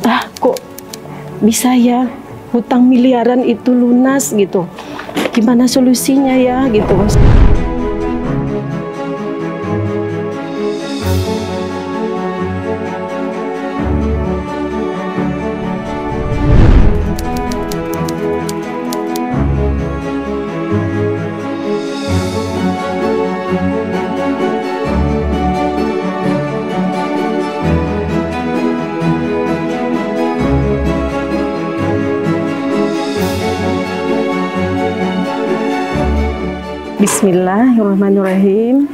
kok bisa ya hutang miliaran itu lunas gitu. Gimana solusinya ya gitu. Bismillahirrahmanirrahim.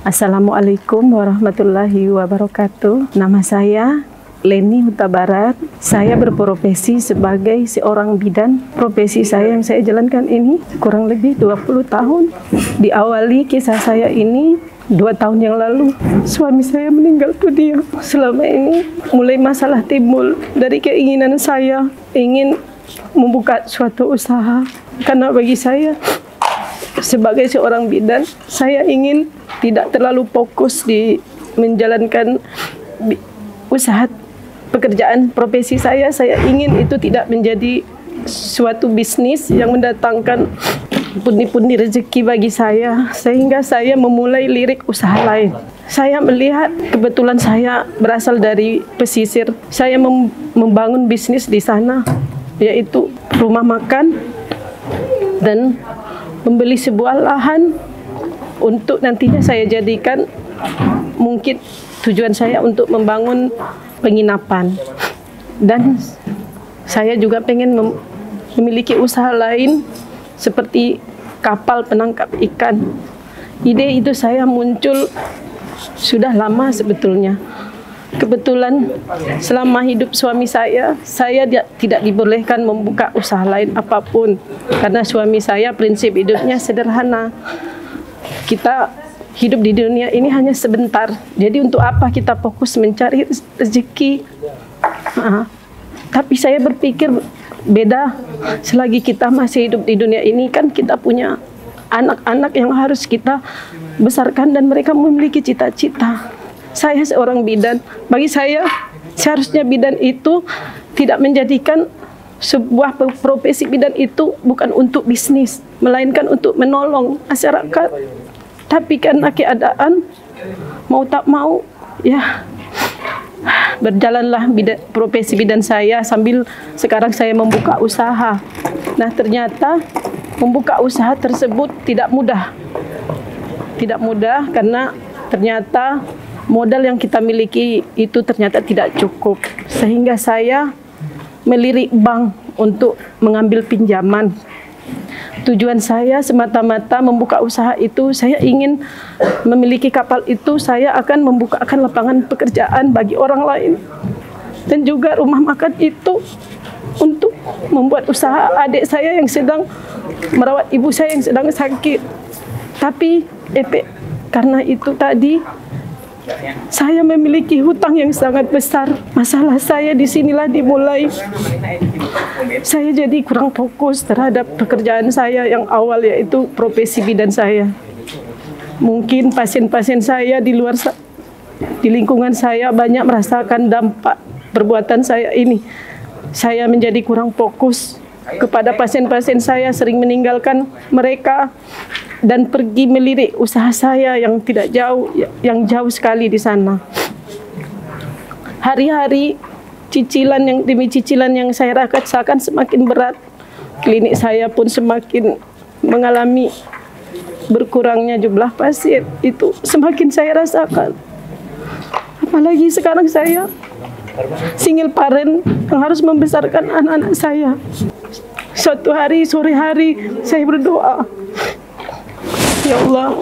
Assalamualaikum warahmatullahi wabarakatuh. Nama saya Leni Huta Barat. Saya berprofesi sebagai seorang bidan. Profesi saya yang saya jalankan ini kurang lebih 20 tahun. Diawali kisah saya ini 2 tahun yang lalu. Suami saya meninggal dunia. Selama ini mulai masalah timbul dari keinginan saya ingin membuka suatu usaha. Karena bagi saya sebagai seorang bidan, saya ingin tidak terlalu fokus di menjalankan usaha pekerjaan profesi saya. Saya ingin itu tidak menjadi suatu bisnis yang mendatangkan pundi-pundi rezeki bagi saya, sehingga saya memulai lirik usaha lain. Saya melihat kebetulan saya berasal dari pesisir. Saya membangun bisnis di sana, yaitu rumah makan dan membeli sebuah lahan untuk nantinya saya jadikan, mungkin tujuan saya untuk membangun penginapan. Dan saya juga pengen memiliki usaha lain seperti kapal penangkap ikan. Ide itu saya muncul sudah lama sebetulnya. Kebetulan selama hidup suami saya tidak dibolehkan membuka usaha lain apapun. Karena suami saya prinsip hidupnya sederhana. Kita hidup di dunia ini hanya sebentar. Jadi untuk apa kita fokus mencari rezeki? Tapi saya berpikir beda. Selagi kita masih hidup di dunia ini kan kita punya anak-anak yang harus kita besarkan dan mereka memiliki cita-cita. Saya seorang bidan, bagi saya seharusnya bidan itu tidak menjadikan sebuah profesi bidan itu bukan untuk bisnis, melainkan untuk menolong masyarakat. Tapi karena keadaan mau tak mau ya berjalanlah profesi bidan saya sambil sekarang saya membuka usaha. Nah, ternyata membuka usaha tersebut tidak mudah. Tidak mudah karena ternyata modal yang kita miliki itu ternyata tidak cukup. Sehingga saya melirik bank untuk mengambil pinjaman. Tujuan saya semata-mata membuka usaha itu, saya ingin memiliki kapal itu, saya akan membukakan lapangan pekerjaan bagi orang lain. Dan juga rumah makan itu untuk membuat usaha adik saya yang sedang merawat ibu saya yang sedang sakit. Tapi karena itu tadi saya memiliki hutang yang sangat besar. Masalah saya disinilah dimulai. Saya jadi kurang fokus terhadap pekerjaan saya yang awal, yaitu profesi bidan saya. Mungkin pasien-pasien saya di lingkungan saya banyak merasakan dampak perbuatan saya ini. Saya menjadi kurang fokus kepada pasien-pasien saya, sering meninggalkan mereka dan pergi melirik usaha saya yang tidak jauh, yang jauh sekali di sana. Hari-hari cicilan demi cicilan yang saya rasakan semakin berat. Klinik saya pun semakin mengalami berkurangnya jumlah pasien. Itu semakin saya rasakan. Apalagi sekarang saya single parent yang harus membesarkan anak-anak saya. Suatu hari, sore hari, saya berdoa, ya Allah,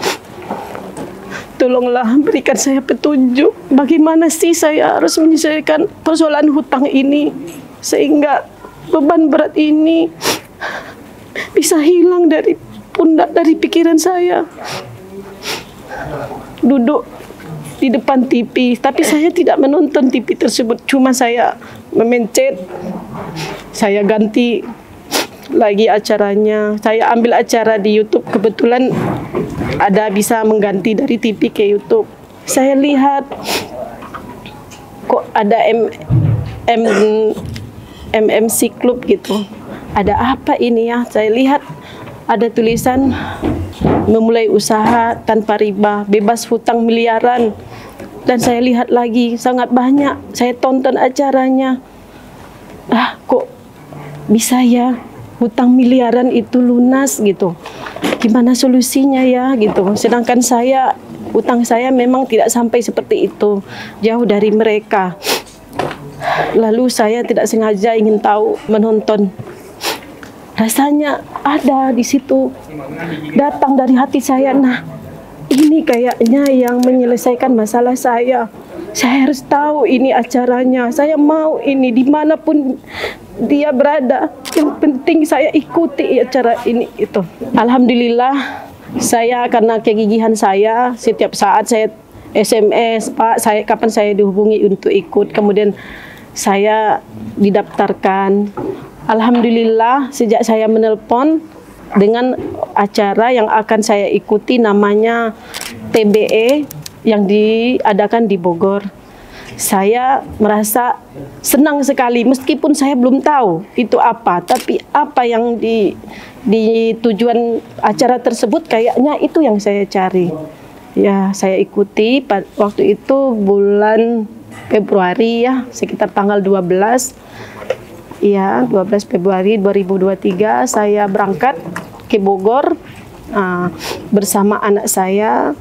tolonglah berikan saya petunjuk. Bagaimana sih saya harus menyelesaikan persoalan hutang ini, sehingga beban berat ini bisa hilang dari pundak, dari pikiran saya. Duduk di depan TV, tapi saya tidak menonton TV tersebut, cuma saya memencet, saya ganti lagi acaranya. Saya ambil acara di YouTube, kebetulan ada bisa mengganti dari TV ke YouTube. Saya lihat kok ada M MMC Club gitu. Ada apa ini ya? Saya lihat ada tulisan memulai usaha tanpa riba, bebas hutang miliaran. Dan saya lihat lagi sangat banyak. Saya tonton acaranya. Kok bisa ya hutang miliaran itu lunas gitu? Gimana solusinya ya gitu? Sedangkan saya, hutang saya memang tidak sampai seperti itu, jauh dari mereka. Lalu saya tidak sengaja ingin tahu, menonton. Rasanya ada di situ, datang dari hati saya. Nah, ini kayaknya yang menyelesaikan masalah saya. Saya harus tahu ini acaranya. Saya mau ini dimanapun dia berada. Yang penting saya ikuti acara ini itu. Alhamdulillah, saya karena kegigihan saya, setiap saat saya SMS, Pak, kapan saya dihubungi untuk ikut. Kemudian saya didaftarkan. Alhamdulillah, sejak saya menelpon dengan acara yang akan saya ikuti namanya TBE yang diadakan di Bogor. Saya merasa senang sekali meskipun saya belum tahu itu apa, tapi apa yang di tujuan acara tersebut kayaknya itu yang saya cari. Ya, saya ikuti waktu itu bulan Februari ya, sekitar tanggal 12. Ya, 12 Februari 2023 saya berangkat ke Bogor bersama anak saya.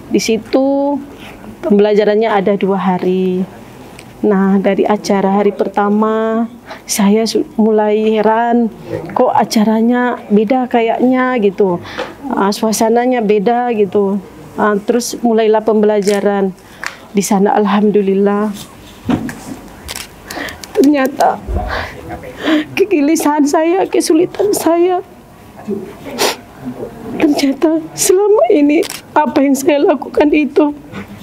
Di situ pembelajarannya ada 2 hari. Nah, dari acara hari pertama saya mulai heran, kok acaranya beda kayaknya gitu, suasananya beda gitu. Terus mulailah pembelajaran di sana. Alhamdulillah, ternyata kegelisahan saya, kesulitan saya, ternyata selama ini apa yang saya lakukan itu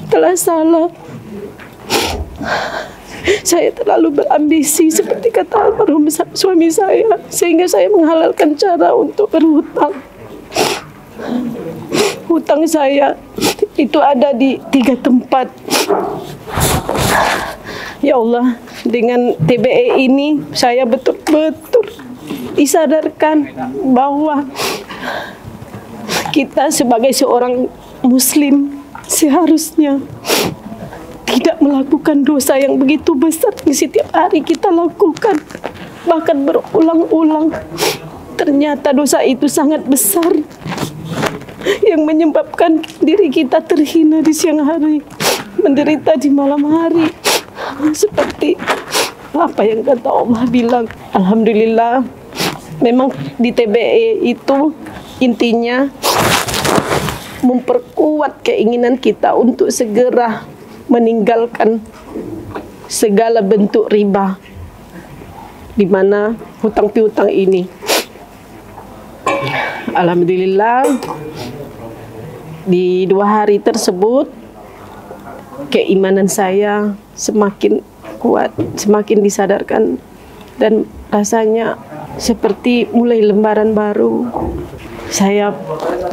telah salah. Saya terlalu berambisi seperti kata almarhum suami saya, sehingga saya menghalalkan cara untuk berhutang. Hutang saya itu ada di 3 tempat. Ya Allah, dengan TBE ini saya betul-betul disadarkan bahwa kita sebagai seorang Muslim seharusnya tidak melakukan dosa yang begitu besar yang setiap hari kita lakukan, bahkan berulang-ulang. Ternyata dosa itu sangat besar yang menyebabkan diri kita terhina di siang hari, menderita di malam hari. Seperti apa yang kata Allah bilang. Alhamdulillah, memang di TBE itu intinya memperkuat keinginan kita untuk segera meninggalkan segala bentuk riba, di mana hutang piutang ini. Alhamdulillah, di 2 hari tersebut keimanan saya semakin kuat, semakin disadarkan, dan rasanya seperti mulai lembaran baru. Saya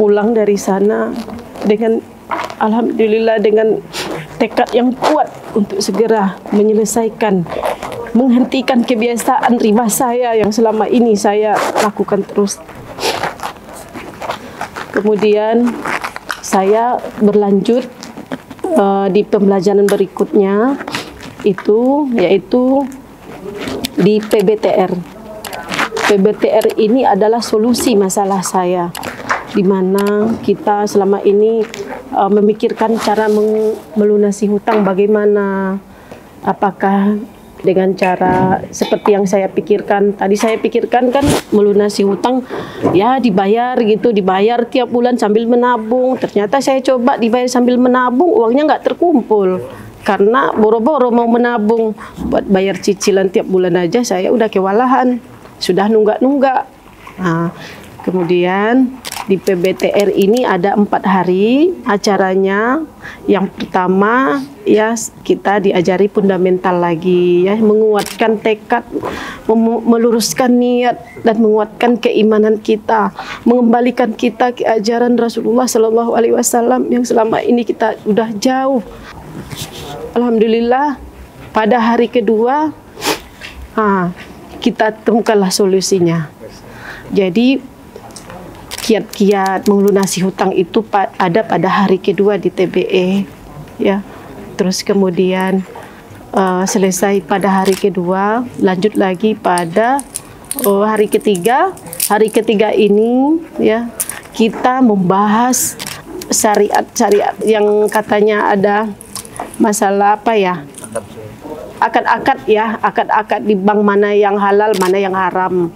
pulang dari sana dengan alhamdulillah dengan tekad yang kuat untuk segera menyelesaikan, menghentikan kebiasaan riba saya yang selama ini saya lakukan terus. Kemudian saya berlanjut di pembelajaran berikutnya, yaitu di PBTR. PBTR ini adalah solusi masalah saya, di mana kita selama ini memikirkan cara melunasi hutang bagaimana, apakah dengan cara seperti yang saya pikirkan. Tadi saya pikirkan kan melunasi hutang ya dibayar gitu, dibayar tiap bulan sambil menabung. Ternyata saya coba dibayar sambil menabung, uangnya nggak terkumpul. Karena boro-boro mau menabung buat bayar cicilan tiap bulan aja saya udah kewalahan, sudah nunggak-nunggak. Nah, kemudian di PBTR ini ada 4 hari acaranya. Yang pertama ya kita diajari fundamental lagi ya, menguatkan tekad, meluruskan niat dan menguatkan keimanan kita, mengembalikan kita ke ajaran Rasulullah Shallallahu Alaihi Wasallam yang selama ini kita udah jauh. Alhamdulillah pada hari kedua kita temukanlah solusinya. Jadi kiat-kiat melunasi hutang itu ada pada hari kedua di TBE, ya. Terus kemudian selesai pada hari kedua, lanjut lagi pada hari ketiga. Hari ketiga ini, ya, kita membahas syariat-syariat yang katanya ada masalah apa ya? Akad-akad ya, akad-akad di bank, mana yang halal, mana yang haram.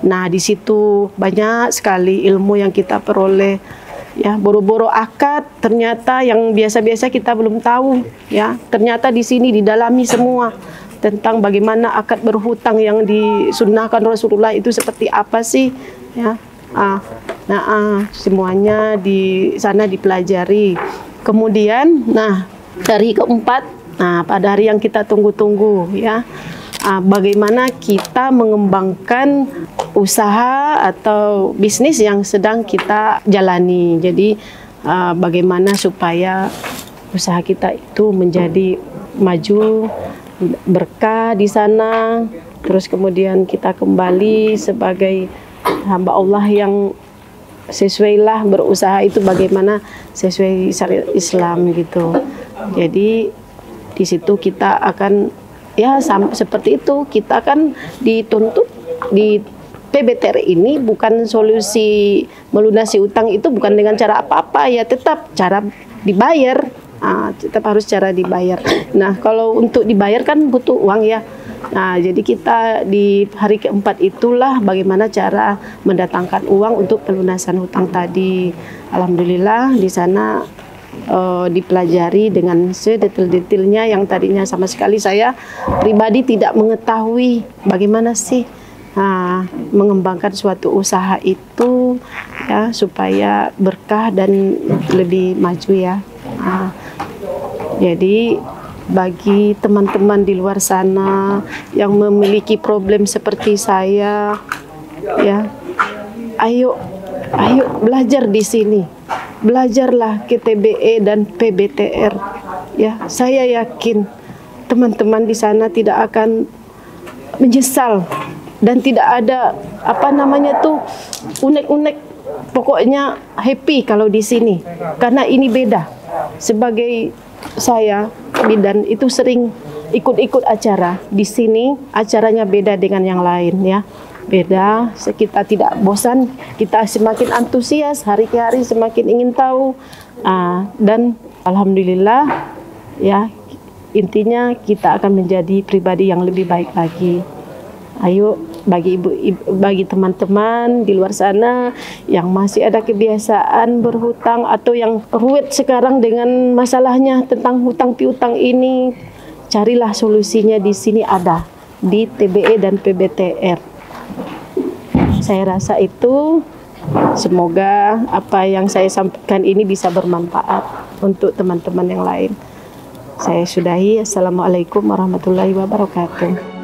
Nah, di situ banyak sekali ilmu yang kita peroleh. Ya, boro-boro akad ternyata yang biasa-biasa kita belum tahu, ya. Ternyata di sini didalami semua tentang bagaimana akad berhutang yang disunnahkan Rasulullah itu seperti apa sih, ya. Semuanya di sana dipelajari. Kemudian, hari keempat, pada hari yang kita tunggu-tunggu, ya, bagaimana kita mengembangkan usaha atau bisnis yang sedang kita jalani. Jadi bagaimana supaya usaha kita itu menjadi maju, berkah di sana. Terus kemudian kita kembali sebagai hamba Allah yang sesuailah berusaha itu bagaimana sesuai syariat Islam gitu. Jadi di situ kita akan, ya, seperti itu. Kita kan dituntut di PBTR ini bukan solusi melunasi utang itu bukan dengan cara apa-apa, ya, tetap cara dibayar. Tetap harus cara dibayar. Nah, kalau untuk dibayar kan butuh uang, ya. Nah, jadi kita di hari keempat itulah bagaimana cara mendatangkan uang untuk pelunasan hutang tadi. Alhamdulillah di sana dipelajari dengan sedetail-detailnya yang tadinya sama sekali saya pribadi tidak mengetahui bagaimana sih mengembangkan suatu usaha itu, ya, supaya berkah dan lebih maju, ya. Jadi bagi teman-teman di luar sana yang memiliki problem seperti saya, ya, ayo belajar di sini. Belajarlah ke TBE dan PBTR, ya. Saya yakin teman-teman di sana tidak akan menyesal dan tidak ada unek-unek. Pokoknya happy kalau di sini, karena ini beda. Sebagai saya bidan itu sering ikut-ikut acara di sini, acaranya beda dengan yang lain, ya. Beda, kita tidak bosan, kita semakin antusias, hari ke hari semakin ingin tahu, dan alhamdulillah, ya, intinya kita akan menjadi pribadi yang lebih baik lagi. Ayo, bagi teman-teman di luar sana yang masih ada kebiasaan berhutang atau yang ruwet sekarang dengan masalahnya tentang hutang piutang ini, carilah solusinya di sini, ada di TBE dan PBTR. Saya rasa itu, semoga apa yang saya sampaikan ini bisa bermanfaat untuk teman-teman yang lain. Saya sudahi. Assalamualaikum warahmatullahi wabarakatuh.